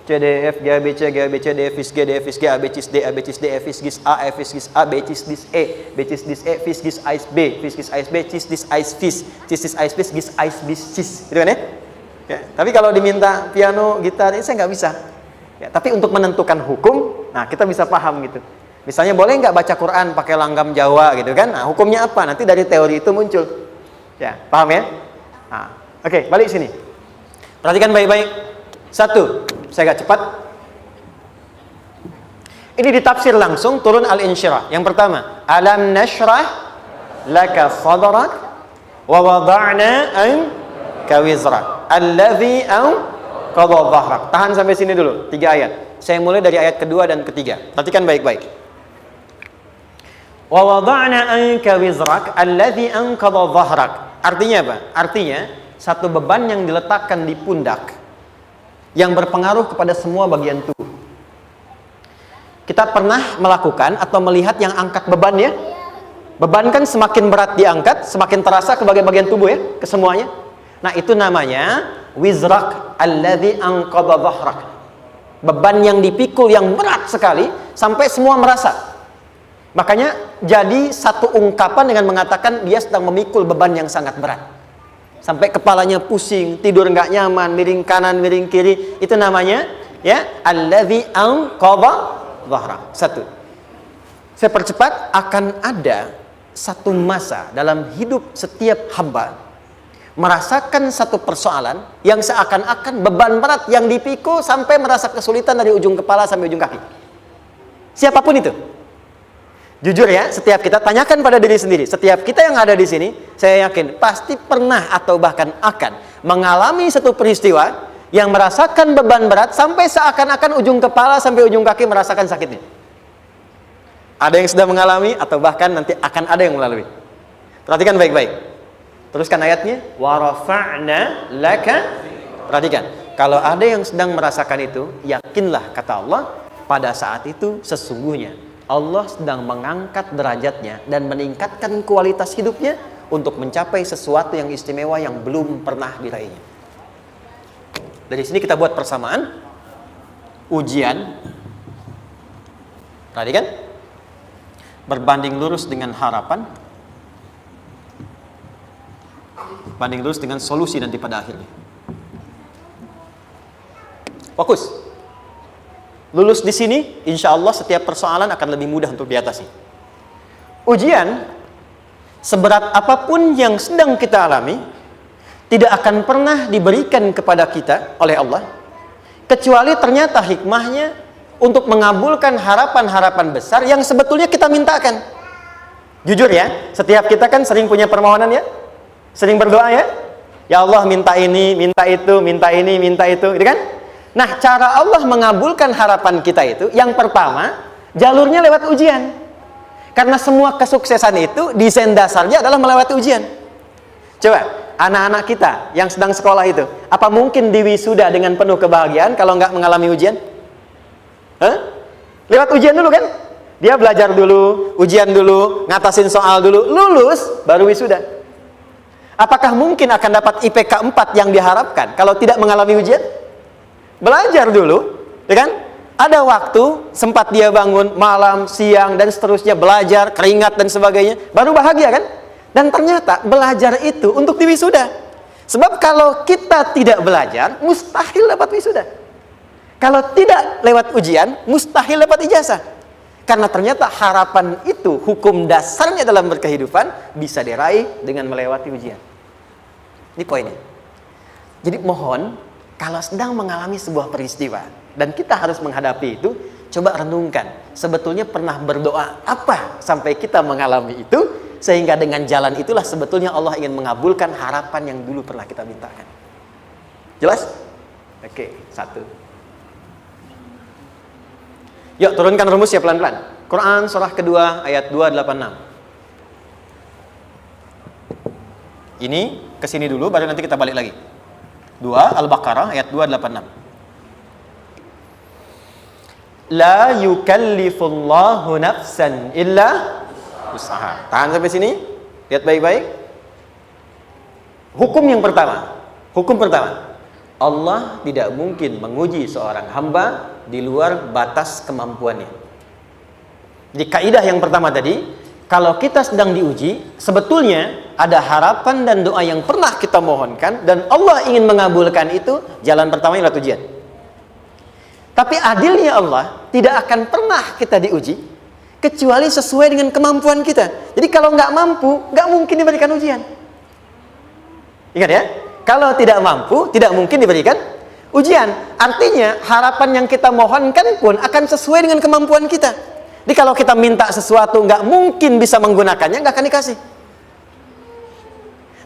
S1: C D F G A B C D F G D F G A B C D A B C D F G A F G A B C D E B C D E F G A B C D A B gitu kan ya? Ya, tapi kalau diminta piano, gitar, ini saya nggak bisa. Ya, tapi untuk menentukan hukum, nah kita bisa paham gitu. Misalnya boleh nggak baca Quran pakai langgam Jawa gitu kan? Nah, hukumnya apa? Nanti dari teori itu muncul. Ya, paham ya? Nah, oke, balik sini. Perhatikan baik-baik. 1, saya agak cepat. Ini ditafsir langsung turun Al-Insyirah. Yang pertama, alam nashrah laka sadrak wa wada'na anka wizrak allazi qadha dhahrak. Tahan sampai sini dulu, 3 ayat. Saya mulai dari ayat kedua dan ketiga. Perhatikan baik-baik. Wa wada'na anka wizrak allazi anqadha dhahrak. Artinya apa? Artinya satu beban yang diletakkan di pundak yang berpengaruh kepada semua bagian tubuh. Kita pernah melakukan atau melihat yang angkat beban ya? Beban kan semakin berat diangkat, semakin terasa ke bagian tubuh ya, ke semuanya. Nah, itu namanya wizrak alladzi anqadha dhahrak. Beban yang dipikul yang berat sekali sampai semua merasa. Makanya jadi satu ungkapan dengan mengatakan dia sedang memikul beban yang sangat berat. Sampai kepalanya pusing, tidur nggak nyaman, miring kanan, miring kiri. Itu namanya ya alladzi anqadha dhahrak. 1. Saya percepat, akan ada satu masa dalam hidup setiap hamba merasakan satu persoalan yang seakan-akan beban berat yang dipikul sampai merasa kesulitan dari ujung kepala sampai ujung kaki. Siapapun itu. Jujur ya, setiap kita tanyakan pada diri sendiri. Setiap kita yang ada di sini, saya yakin pasti pernah atau bahkan akan mengalami satu peristiwa yang merasakan beban berat sampai seakan-akan ujung kepala sampai ujung kaki merasakan sakitnya. Ada yang sudah mengalami atau bahkan nanti akan ada yang melalui. Perhatikan baik-baik. Teruskan ayatnya. Wa rafa'na laka. Perhatikan. Kalau ada yang sedang merasakan itu, yakinlah kata Allah, pada saat itu sesungguhnya Allah sedang mengangkat derajatnya dan meningkatkan kualitas hidupnya untuk mencapai sesuatu yang istimewa yang belum pernah diraihnya. Dari sini kita buat persamaan. Ujian. Perhatikan. Berbanding lurus dengan harapan, banding lurus dengan solusi nanti pada akhirnya. Fokus. Lulus di sini, insya Allah setiap persoalan akan lebih mudah untuk diatasi. Ujian, seberat apapun yang sedang kita alami, tidak akan pernah diberikan kepada kita oleh Allah, kecuali ternyata hikmahnya untuk mengabulkan harapan-harapan besar yang sebetulnya kita mintakan. Jujur ya, setiap kita kan sering punya permohonan ya, sering berdoa ya. Ya Allah minta ini, minta itu, minta ini, minta itu, gitu kan? Nah, cara Allah mengabulkan harapan kita itu, yang pertama, jalurnya lewat ujian. Karena semua kesuksesan itu, desain dasarnya adalah melewati ujian. Coba, anak-anak kita yang sedang sekolah itu, apa mungkin diwisuda dengan penuh kebahagiaan kalau nggak mengalami ujian? Lewat ujian dulu kan? Dia belajar dulu, ujian dulu, ngatasin soal dulu, lulus, baru wisuda. Apakah mungkin akan dapat IPK 4 yang diharapkan kalau tidak mengalami ujian? Belajar dulu, ya kan? Ada waktu, sempat dia bangun malam, siang, dan seterusnya, belajar, keringat, dan sebagainya, baru bahagia kan? Dan ternyata belajar itu untuk diwisuda. Sebab kalau kita tidak belajar, mustahil dapat wisuda. Kalau tidak lewat ujian, mustahil dapat ijazah. Karena ternyata harapan itu, hukum dasarnya dalam berkehidupan, bisa diraih dengan melewati ujian. Ini poinnya. Jadi mohon, kalau sedang mengalami sebuah peristiwa, dan kita harus menghadapi itu, coba renungkan. Sebetulnya pernah berdoa apa sampai kita mengalami itu, sehingga dengan jalan itulah sebetulnya Allah ingin mengabulkan harapan yang dulu pernah kita mintakan. Jelas? Oke, satu. Yuk turunkan rumus ya pelan-pelan. Quran surah kedua ayat 286. Ini kesini dulu baru nanti kita balik lagi. 2 Al-Baqarah ayat 286. La yukallifullahu nafsan illa usaha. Tahan sampai sini. Lihat baik-baik. Hukum yang pertama. Hukum pertama. Allah tidak mungkin menguji seorang hamba di luar batas kemampuannya. Jadi kaidah yang pertama tadi, kalau kita sedang diuji, sebetulnya ada harapan dan doa yang pernah kita mohonkan dan Allah ingin mengabulkan itu, jalan pertamanya adalah ujian. Tapi adilnya Allah, tidak akan pernah kita diuji kecuali sesuai dengan kemampuan kita. Jadi kalau nggak mampu, nggak mungkin diberikan ujian. Ingat ya, kalau tidak mampu, tidak mungkin diberikan ujian. Artinya harapan yang kita mohonkan pun akan sesuai dengan kemampuan kita. Jadi kalau kita minta sesuatu nggak mungkin bisa menggunakannya, nggak akan dikasih.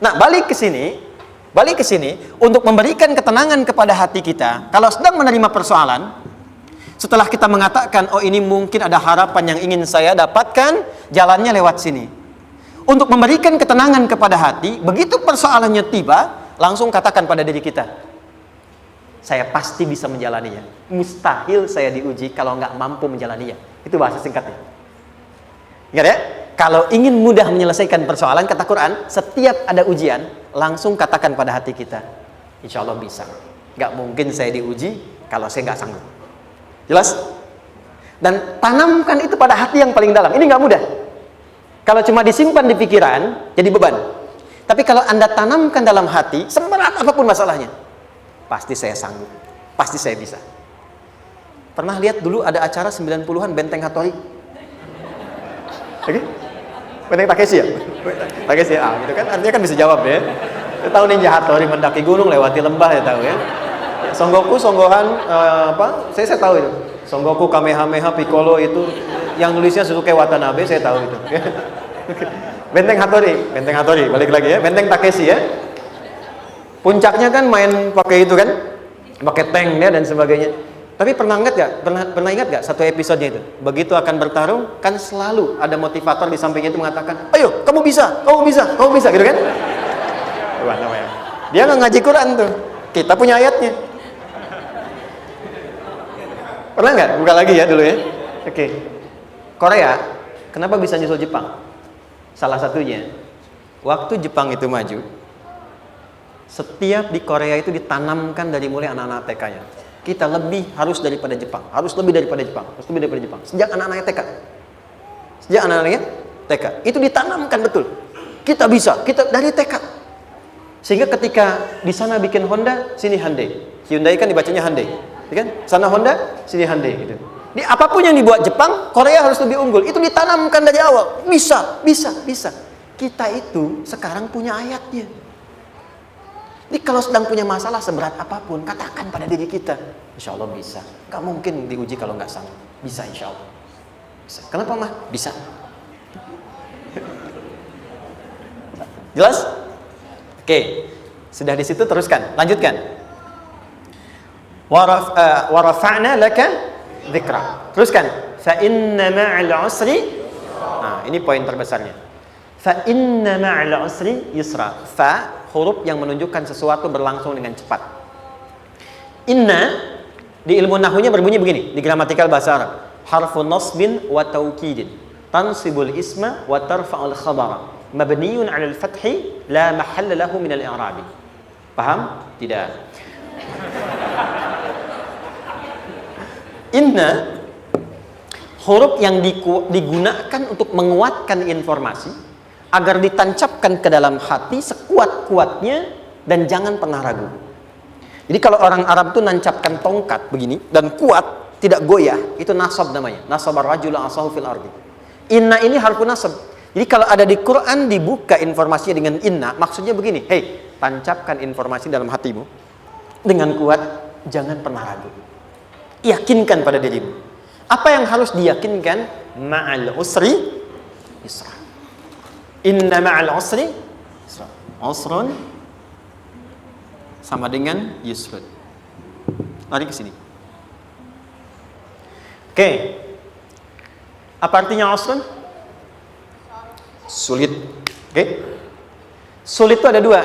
S1: Nah, balik ke sini untuk memberikan ketenangan kepada hati kita. Kalau sedang menerima persoalan, setelah kita mengatakan, oh ini mungkin ada harapan yang ingin saya dapatkan, jalannya lewat sini. Untuk memberikan ketenangan kepada hati, begitu persoalannya tiba, langsung katakan pada diri kita, saya pasti bisa menjalaninya. Mustahil saya diuji kalau nggak mampu menjalaninya. Itu bahasa singkatnya. Ingat ya? Kalau ingin mudah menyelesaikan persoalan, kata Quran, setiap ada ujian, langsung katakan pada hati kita, insya Allah bisa. Nggak mungkin saya diuji kalau saya nggak sanggup. Jelas? Dan tanamkan itu pada hati yang paling dalam. Ini nggak mudah. Kalau cuma disimpan di pikiran, jadi beban. Tapi kalau Anda tanamkan dalam hati, seberat apapun masalahnya, pasti saya sanggup, pasti saya bisa. Pernah lihat dulu ada acara 90-an Benteng Hattori? Oke? Benteng Takeshi ya? Takeshi ya, gitu kan artinya kan bisa jawab ya. Saya tahu Ninja Hattori mendaki gunung lewati lembah, ya tahu ya. Son Goku, Son Gohan, apa? Saya tahu itu. Son Goku, Kamehameha, Piccolo itu yang nulisnya Suzuki Watanabe, saya tahu itu. Benteng Hattori, balik lagi ya. Benteng Takeshi ya. Puncaknya kan main pakai itu kan, pakai tank ya dan sebagainya. Tapi pernah ingat gak satu episodenya itu? Begitu akan bertarung, kan selalu ada motivator di sampingnya itu mengatakan, ayo, kamu bisa, gitu kan? Wah, namanya. Dia nggak ngaji Quran tuh. Kita punya ayatnya. Pernah nggak? Buka lagi ya dulu ya. Oke. Korea, kenapa bisa nyusul Jepang? Salah satunya, waktu Jepang itu maju, setiap di Korea itu ditanamkan dari mulai anak-anak TK-nya. Kita harus lebih daripada Jepang. Sejak anak-anaknya TK. Itu ditanamkan betul. Kita bisa, kita dari TK. Sehingga ketika di sana bikin Honda, sini Hyundai. Hyundai kan dibacanya Hyundai, ya kan? Sana Honda, sini Hyundai gitu. Di apapun yang dibuat Jepang, Korea harus lebih unggul. Itu ditanamkan dari awal. Bisa. Kita itu sekarang punya ayatnya. Jadi kalau sedang punya masalah seberat apapun, katakan pada diri kita, insya Allah bisa. Gak mungkin diuji kalau nggak sanggup. Bisa insya Allah. Bisa. Kenapa mah? Bisa. Jelas? Oke. Sudah di situ teruskan. Lanjutkan. Warafa'na laka dzikra. Teruskan. Fa inna ma'al usri. Nah, ini poin terbesarnya. Fa inna ma'al usri yusra. Fa huruf yang menunjukkan sesuatu berlangsung dengan cepat. Inna di ilmu nahwunya berbunyi begini, di gramatikal bahasa Arab. Harfu nasbin wa taukidin. Tansibul isma wa tarfa'ul khabara. Mabniyun 'alal fathi la mahalla lahu min al-i'rabi. Paham? Tidak. Inna huruf yang digunakan untuk menguatkan informasi agar ditancapkan ke dalam hati sekuat-kuatnya dan jangan pernah ragu. Jadi kalau orang Arab itu nancapkan tongkat begini dan kuat, tidak goyah, itu nasab namanya. Nasabar rajula asahu fil ardi. Inna ini harfu nasab. Jadi kalau ada di Quran dibuka informasinya dengan inna, maksudnya begini, hei, tancapkan informasi dalam hatimu dengan kuat, jangan pernah ragu. Yakinkan pada dirimu. Apa yang harus diyakinkan? Ma'al usri yusra. Inna ma'al usri yusra. Usrun sama dengan yusrun. Lari ke sini. Oke. Apa artinya usrun? Sulit. Oke. Sulit itu ada dua.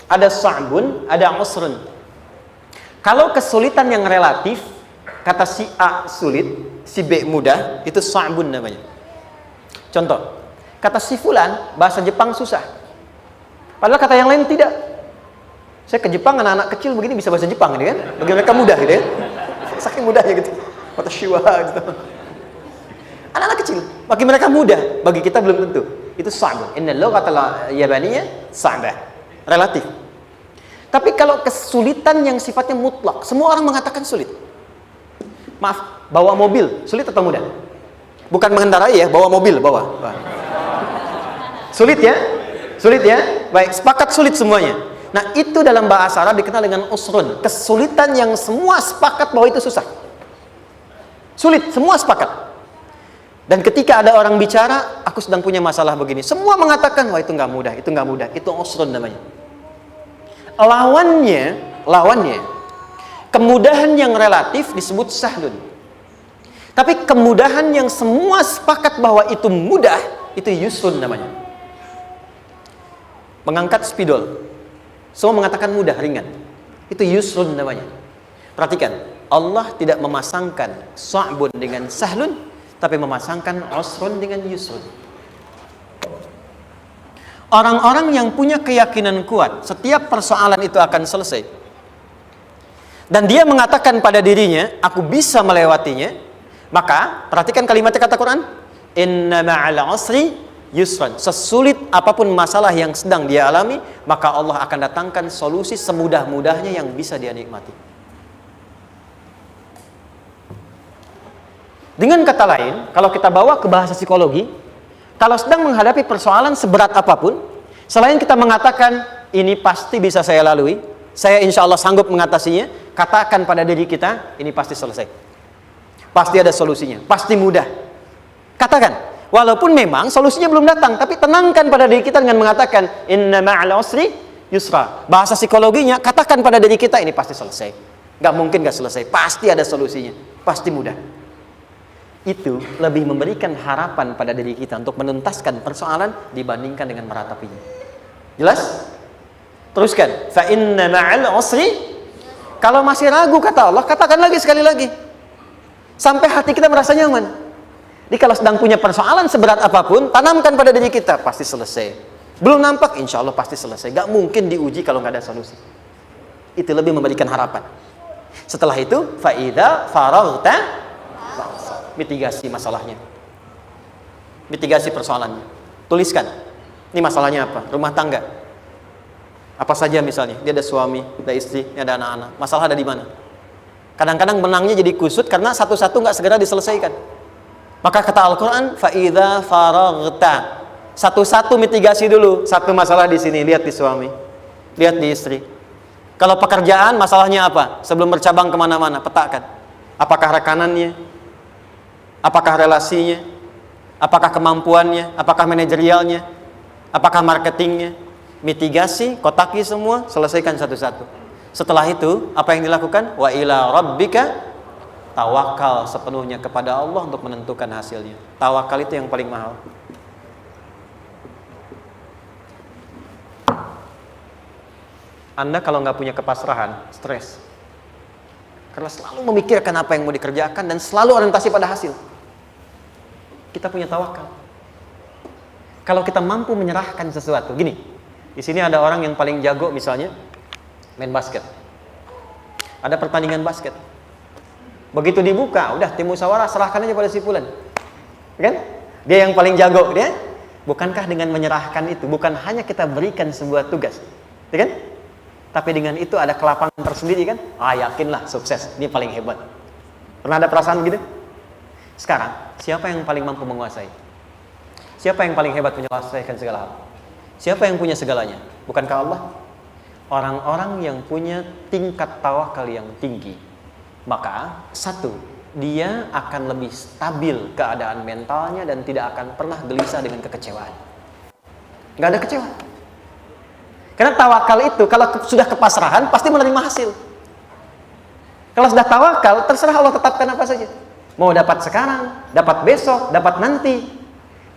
S1: Ada sa'bun, ada usrun. Kalau kesulitan yang relatif, kata si A sulit, si B mudah, itu sa'bun namanya. Contoh, kata si fulan, bahasa Jepang susah. Padahal kata yang lain tidak. Saya ke Jepang, anak-anak kecil begini bisa bahasa Jepang, gitu kan? Bagi mereka mudah, gitu ya. Saking mudahnya gitu. Kata shiwa, gitu. Anak-anak kecil, bagi mereka mudah, bagi kita belum tentu. Itu sa'bun. Inna lughatal yabaniyya sa'bah. Relatif. Tapi kalau kesulitan yang sifatnya mutlak, semua orang mengatakan sulit. Maaf, bawa mobil, sulit atau mudah? Bukan mengendarai ya, bawa mobil, bawa. Sulit ya? Sulit ya? Baik, sepakat sulit semuanya. Nah, itu dalam bahasa Arab dikenal dengan usrun. Kesulitan yang semua sepakat bahwa itu susah. Sulit, semua sepakat. Dan ketika ada orang bicara, aku sedang punya masalah begini. Semua mengatakan, wah itu nggak mudah, itu nggak mudah. Itu usrun namanya. Lawannya, kemudahan yang relatif disebut sahlun. Tapi kemudahan yang semua sepakat bahwa itu mudah, itu yusrun namanya. Mengangkat spidol, semua mengatakan mudah, ringan. Itu yusrun namanya. Perhatikan, Allah tidak memasangkan sa'bun dengan sahlun, tapi memasangkan usrun dengan yusrun. Orang-orang yang punya keyakinan kuat, setiap persoalan itu akan selesai. Dan dia mengatakan pada dirinya, aku bisa melewatinya. Maka, perhatikan kalimatnya kata Quran. Inna ma'al usri yusran. Sesulit apapun masalah yang sedang dia alami, maka Allah akan datangkan solusi semudah-mudahnya yang bisa dia nikmati. Dengan kata lain, kalau kita bawa ke bahasa psikologi, kalau sedang menghadapi persoalan seberat apapun, selain kita mengatakan, ini pasti bisa saya lalui, saya insya Allah sanggup mengatasinya, katakan pada diri kita, ini pasti selesai. Pasti ada solusinya, pasti mudah. Katakan, walaupun memang solusinya belum datang, tapi tenangkan pada diri kita dengan mengatakan, inna ma'al usri yusra. Bahasa psikologinya, katakan pada diri kita, ini pasti selesai. Nggak mungkin nggak selesai, pasti ada solusinya, pasti mudah. Itu lebih memberikan harapan pada diri kita untuk menuntaskan persoalan dibandingkan dengan meratapinya. Jelas? Teruskan. Fa inna ma'al usri. Kalau masih ragu kata Allah, katakan lagi sekali lagi. Sampai hati kita merasa nyaman. Jadi kalau sedang punya persoalan seberat apapun, tanamkan pada diri kita, pasti selesai. Belum nampak, insya Allah pasti selesai. Gak mungkin diuji kalau nggak ada solusi. Itu lebih memberikan harapan. Setelah itu, fa'idha faraghta, mitigasi masalahnya, mitigasi persoalannya. Tuliskan, ini masalahnya apa? Rumah tangga. Apa saja misalnya, dia ada suami, ada istri, ada anak-anak. Masalah ada di mana? Kadang-kadang benangnya jadi kusut karena satu-satu nggak segera diselesaikan. Maka kata Al-Quran, fa'idha faraghta, satu-satu mitigasi dulu. Satu masalah di sini, lihat di suami, lihat di istri. Kalau pekerjaan, masalahnya apa? Sebelum bercabang kemana-mana, petakan. Apakah rekanannya? Apakah relasinya? Apakah kemampuannya? Apakah manajerialnya? Apakah marketingnya? Mitigasi, kotaki semua, selesaikan satu-satu. Setelah itu, apa yang dilakukan? Wa ila rabbika, tawakal sepenuhnya kepada Allah untuk menentukan hasilnya. Tawakal itu yang paling mahal. Anda kalau nggak punya kepasrahan, stres. Karena selalu memikirkan apa yang mau dikerjakan dan selalu orientasi pada hasil. Kita punya tawakal. Kalau kita mampu menyerahkan sesuatu, gini, di sini ada orang yang paling jago misalnya main basket. Ada pertandingan basket. Begitu dibuka, udah tim musyawarah serahkan aja pada si fulan. Kan? Dia yang paling jago, dia. Bukankah dengan menyerahkan itu bukan hanya kita berikan sebuah tugas, ya kan? Tapi dengan itu ada kelapangan tersendiri kan? Yakinlah sukses, ini paling hebat. Pernah ada perasaan begitu? Sekarang, siapa yang paling mampu menguasai? Siapa yang paling hebat menyelesaikan segala hal? Siapa yang punya segalanya? Bukankah Allah? Orang-orang yang punya tingkat tawakal yang tinggi, maka satu, dia akan lebih stabil keadaan mentalnya dan tidak akan pernah gelisah dengan kekecewaan. Nggak ada kecewa. Karena tawakal itu kalau sudah kepasrahan pasti menerima hasil. Kalau sudah tawakal, terserah Allah tetapkan apa saja. Mau dapat sekarang, dapat besok, dapat nanti.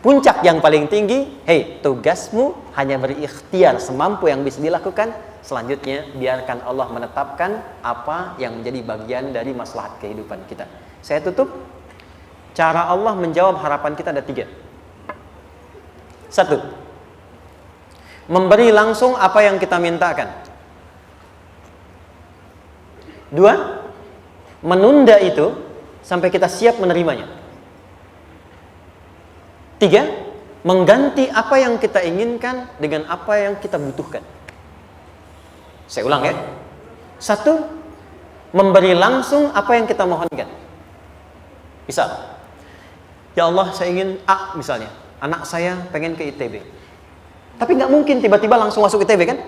S1: Puncak yang paling tinggi, tugasmu hanya berikhtiar semampu yang bisa dilakukan. Selanjutnya, biarkan Allah menetapkan apa yang menjadi bagian dari maslahat kehidupan kita. Saya tutup. Cara Allah menjawab harapan kita ada 3. 1. Memberi langsung apa yang kita mintakan. 2. Menunda itu sampai kita siap menerimanya. 3. Mengganti apa yang kita inginkan dengan apa yang kita butuhkan. Saya ulang ya. 1. Memberi langsung apa yang kita mohonkan. Misal, ya Allah saya ingin A misalnya, anak saya pengen ke ITB. Tapi nggak mungkin tiba-tiba langsung masuk ITB kan?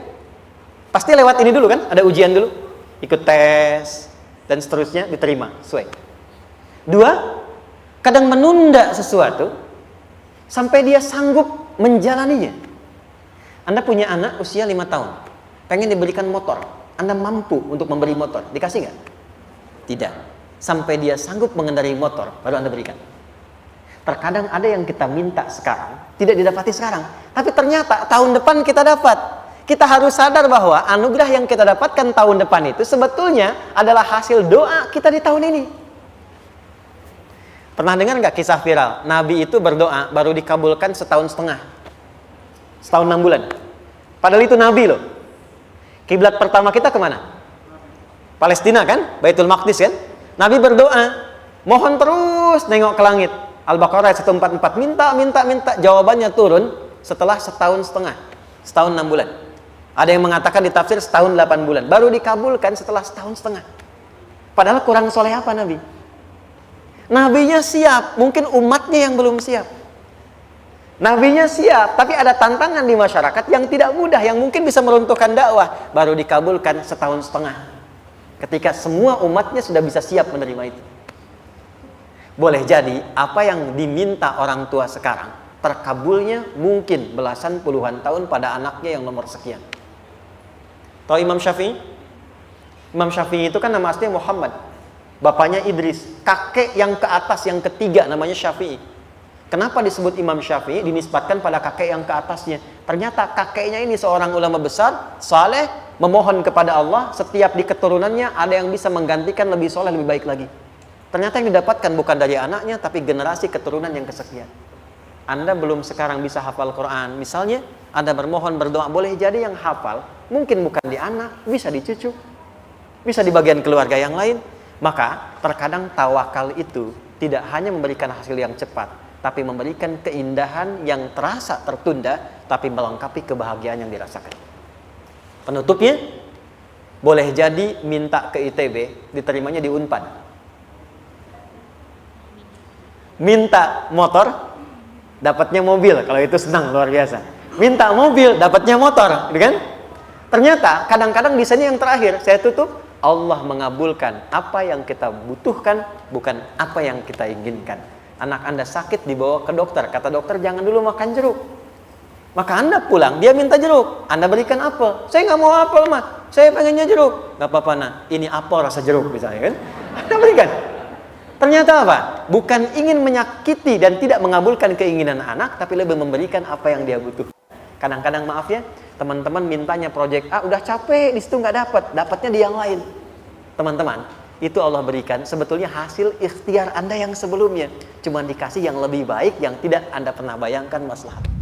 S1: Pasti lewat ini dulu kan? Ada ujian dulu, ikut tes dan seterusnya diterima sesuai. 2, kadang menunda sesuatu sampai dia sanggup menjalaninya. Anda punya anak usia 5 tahun, pengen diberikan motor. Anda mampu untuk memberi motor, dikasih nggak? Tidak. Sampai dia sanggup mengendarai motor, baru Anda berikan. Terkadang ada yang kita minta sekarang, tidak didapati sekarang. Tapi ternyata tahun depan kita dapat. Kita harus sadar bahwa anugerah yang kita dapatkan tahun depan itu sebetulnya adalah hasil doa kita di tahun ini. Pernah dengar nggak kisah viral? Nabi itu berdoa baru dikabulkan setahun setengah. Setahun 6 bulan. Padahal itu Nabi loh. Kiblat pertama kita kemana? Palestina kan? Baitul Maqdis kan? Nabi berdoa, mohon terus nengok ke langit. Al-Baqarah 144, minta, jawabannya turun setelah setahun setengah, setahun 6 bulan. Ada yang mengatakan di tafsir setahun 8 bulan, baru dikabulkan setelah setahun setengah. Padahal kurang soleh apa Nabi? Nabinya siap, mungkin umatnya yang belum siap. Nabinya siap, tapi ada tantangan di masyarakat yang tidak mudah, yang mungkin bisa meruntuhkan dakwah, baru dikabulkan setahun setengah. Ketika semua umatnya sudah bisa siap menerima itu. Boleh jadi apa yang diminta orang tua sekarang terkabulnya mungkin belasan puluhan tahun pada anaknya yang nomor sekian. Tahu Imam Syafi'i? Imam Syafi'i itu kan nama aslinya Muhammad. Bapaknya Idris. Kakek yang ke atas, yang ketiga namanya Syafi'i. Kenapa disebut Imam Syafi'i? Dinisbatkan pada kakek yang ke atasnya. Ternyata kakeknya ini seorang ulama besar, saleh, memohon kepada Allah. Setiap di keturunannya ada yang bisa menggantikan lebih soleh, lebih baik lagi. Ternyata yang didapatkan bukan dari anaknya, tapi generasi keturunan yang kesekian. Anda belum sekarang bisa hafal Quran. Misalnya, Anda bermohon, berdoa, boleh jadi yang hafal, mungkin bukan di anak, bisa di cucu, bisa di bagian keluarga yang lain. Maka, terkadang tawakal itu tidak hanya memberikan hasil yang cepat, tapi memberikan keindahan yang terasa tertunda, tapi melengkapi kebahagiaan yang dirasakan. Penutupnya, boleh jadi minta ke ITB, diterimanya di Unpad. Minta motor, dapatnya mobil. Kalau itu senang, luar biasa. Minta mobil, dapatnya motor, gitu kan? Ternyata kadang-kadang di sini yang terakhir, saya tutup, Allah mengabulkan apa yang kita butuhkan, bukan apa yang kita inginkan. Anak Anda sakit, dibawa ke dokter, kata dokter jangan dulu makan jeruk. Maka Anda pulang, dia minta jeruk, Anda berikan apel. Saya nggak mau apel mah, saya pengennya jeruk. Nggak apa-apa nah, ini apel rasa jeruk misalnya kan? Anda berikan. Ternyata apa? Bukan ingin menyakiti dan tidak mengabulkan keinginan anak, tapi lebih memberikan apa yang dia butuh. Kadang-kadang maaf ya, teman-teman mintanya proyek A, udah capek, di situ nggak dapat, dapatnya di yang lain. Teman-teman, itu Allah berikan sebetulnya hasil ikhtiar Anda yang sebelumnya. Cuma dikasih yang lebih baik, yang tidak Anda pernah bayangkan maslahat.